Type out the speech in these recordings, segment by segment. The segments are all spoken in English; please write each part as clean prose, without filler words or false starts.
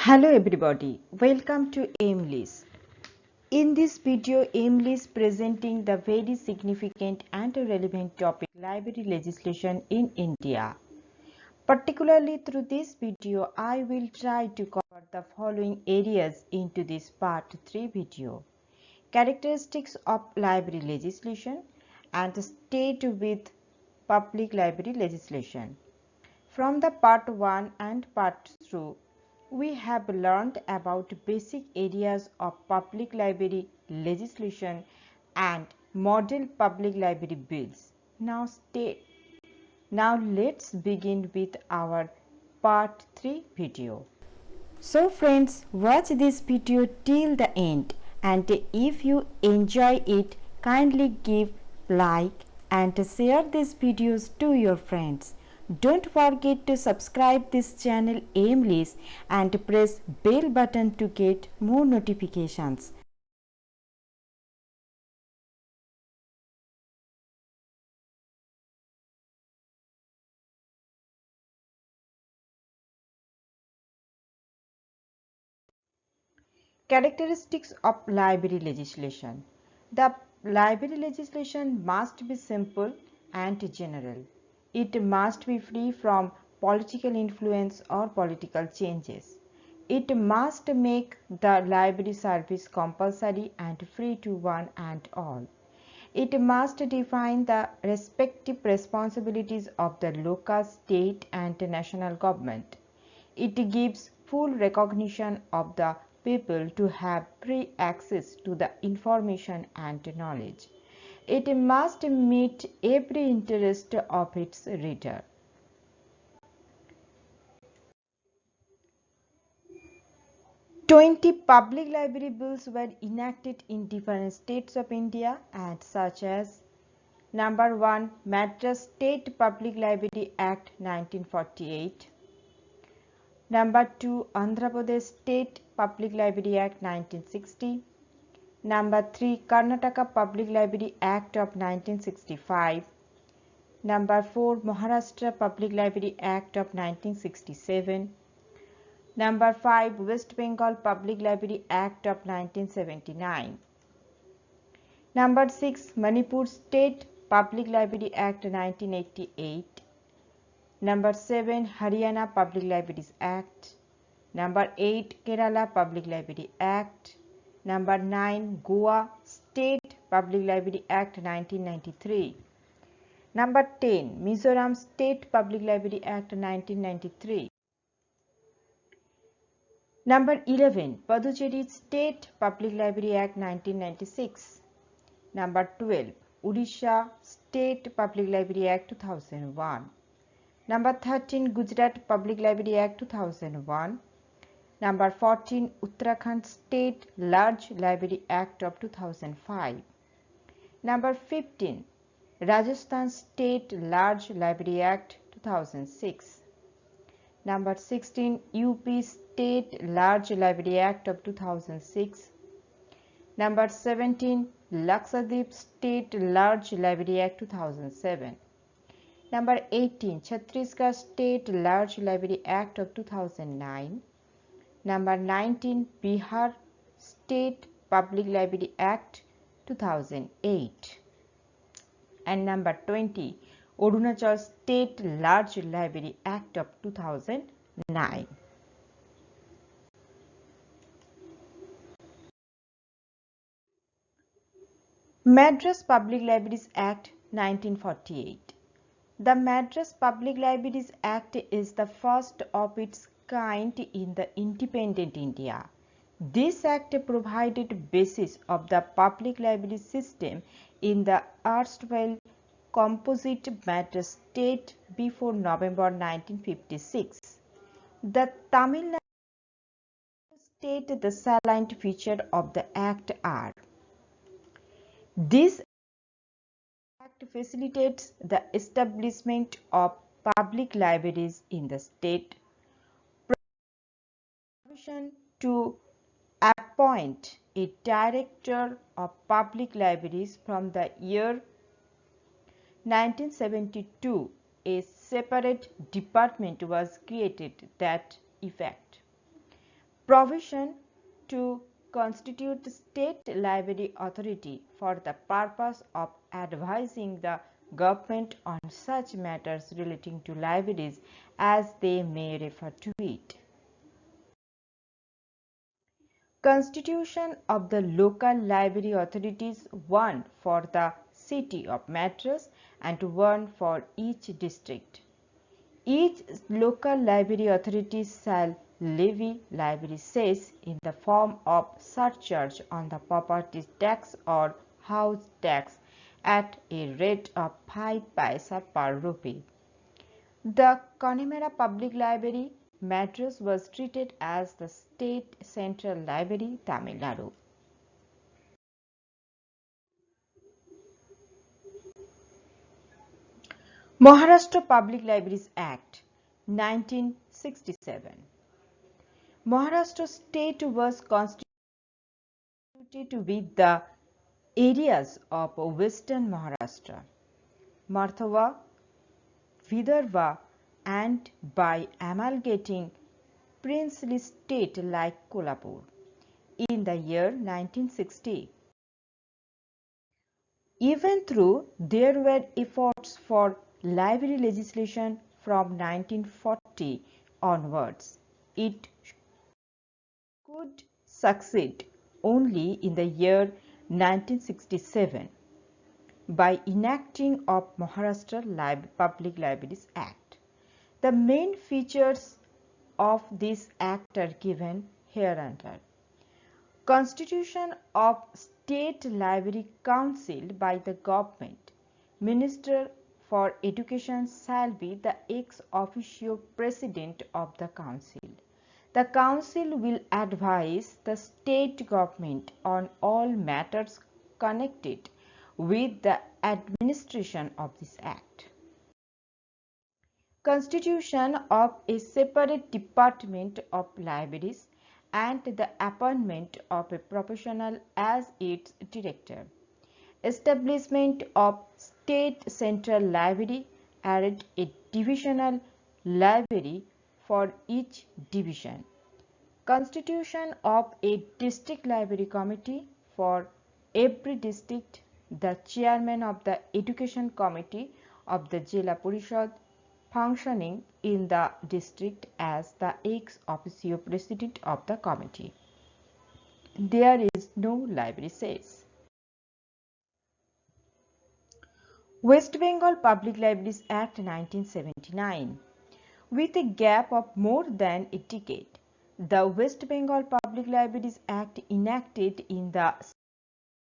Hello everybody, welcome to AimLIS. In this video, AimLIS presenting the very significant and relevant topic library legislation in India. Particularly through this video, I will try to cover the following areas into this part 3 video. Characteristics of library legislation and state with public library legislation. From the part 1 and part 2, we have learned about basic areas of public library legislation and model public library bills. Now let's begin with our part 3 video. So friends, watch this video till the end, and if you enjoy it, kindly give like and share these videos to your friends. Don't forget to subscribe this channel AimLIS and press bell button to get more notifications. Characteristics of library legislation. The library legislation must be simple and general. It must be free from political influence or political changes. It must make the library service compulsory and free to one and all. It must define the respective responsibilities of the local, state and national government. It gives full recognition of the people to have free access to the information and knowledge. It must meet every interest of its reader. Twenty public library bills were enacted in different states of India, and such as number 1, Madras State Public Library Act 1948. Number 2, Andhra Pradesh State Public Library Act 1960. Number 3, Karnataka Public Library Act of 1965. Number 4, Maharashtra Public Library Act of 1967. Number 5, West Bengal Public Library Act of 1979. Number 6, Manipur State Public Library Act 1988. Number 7, Haryana Public Libraries Act. Number 8, Kerala Public Library Act. Number 9, Goa State Public Library Act 1993. Number 10, Mizoram State Public Library Act 1993. Number 11, Puducherry State Public Library Act 1996. Number 12, Odisha State Public Library Act 2001. Number 13, Gujarat Public Library Act 2001. Number 14, Uttarakhand State Large Library Act of 2005. Number 15, Rajasthan State Large Library Act 2006. Number 16, UP State Large Library Act of 2006. Number 17, Lakshadweep State Large Library Act 2007. Number 18, Chhattisgarh State Large Library Act of 2009. Number 19, Bihar State Public Library Act 2008. And number 20, Arunachal State Large Library Act of 2009. Madras Public Libraries Act 1948. The Madras Public Libraries Act is the first of its kind in the independent India. This act provided basis of the public library system in the erstwhile composite Madras state before November 1956. The Tamil Nadu state, the salient feature of the act are: this act facilitates the establishment of public libraries in the state, provision to appoint a director of public libraries from the year 1972. A separate department was created that effect. provision to constitute state library authority for the purpose of advising the government on such matters relating to libraries as they may refer to it. Constitution of the local library authorities, one for the city of Madras and one for each district. Each local library authority shall levy library cess in the form of surcharge on the property tax or house tax at a rate of 5 paisa per rupee. The Connemara Public Library, Madras, was treated as the State Central Library, Tamil Nadu. Maharashtra Public Libraries Act, 1967. Maharashtra state was constituted with the areas of western Maharashtra, Marathwada, Vidarbha, and by amalgamating princely state like Kolhapur in the year 1960. Even though there were efforts for library legislation from 1940 onwards, it could succeed only in the year 1967 by enacting of Maharashtra Public Libraries Act. The main features of this act are given hereunder. Constitution of State Library Council by the Government. Minister for Education shall be the ex officio President of the Council. The Council will advise the state government on all matters connected with the administration of this Act. Constitution of a separate department of libraries and the appointment of a professional as its director. Establishment of State Central Library and a divisional library for each division. Constitution of a district library committee for every district. The chairman of the education committee of the Jilla Parishad functioning in the district as the ex officio president of the committee. There is no library cess. West Bengal Public Libraries Act 1979. With a gap of more than a decade, the West Bengal Public Libraries Act enacted in the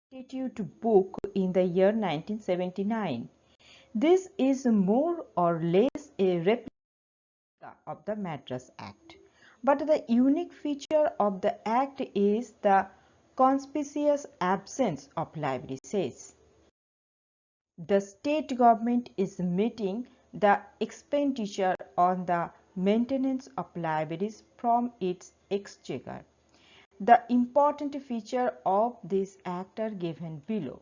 Statute Book in the year 1979. This is more or less a replica of the Madras Act, but the unique feature of the Act is the conspicuous absence of library cess. The state government is meeting the expenditure on the maintenance of libraries from its exchequer. The important feature of this Act are given below.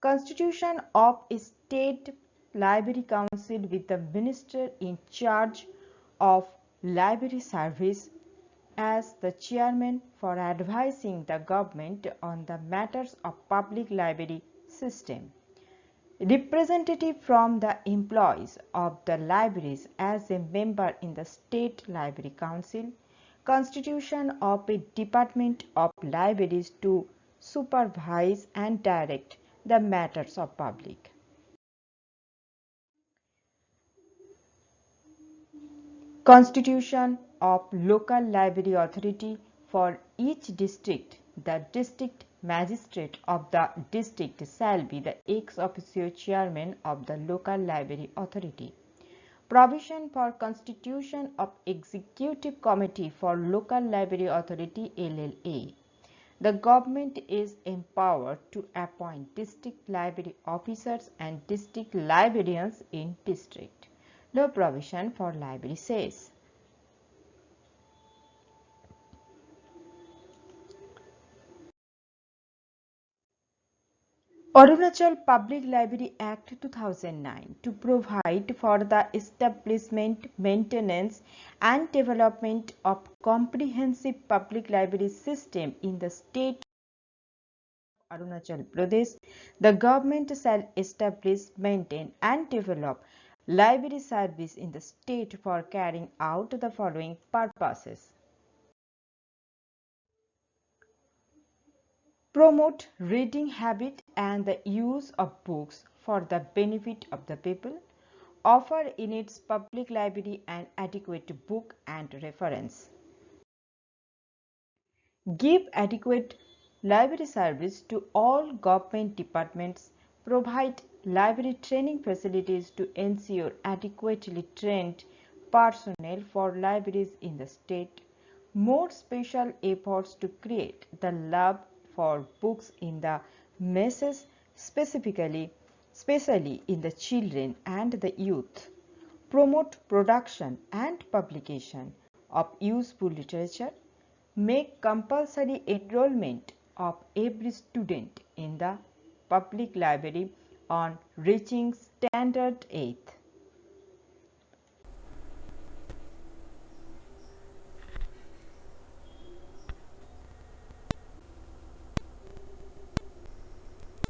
Constitution of a State Library Council with the Minister in charge of library service as the chairman for advising the government on the matters of public library system. Representative from the employees of the libraries as a member in the State Library Council. Constitution of a Department of Libraries to supervise and direct the matters of public. Constitution of Local Library Authority for each district. The district magistrate of the district shall be the ex officio chairman of the local library authority. Provision for constitution of Executive Committee for Local Library Authority LLA. The government is empowered to appoint district library officers and district librarians in district. No provision for library cess. Arunachal Public Library Act 2009 to provide for the establishment, maintenance and development of comprehensive public library system in the state of Arunachal Pradesh. The government shall establish, maintain and develop library service in the state for carrying out the following purposes. Promote reading habit and the use of books for the benefit of the people. Offer in its public library an adequate book and reference. Give adequate library service to all government departments. Provide library training facilities to ensure adequately trained personnel for libraries in the state. More special efforts to create the love for books in the masses, especially in the children and the youth. Promote production and publication of useful literature. Make compulsory enrollment of every student in the public library on reaching standard 8th.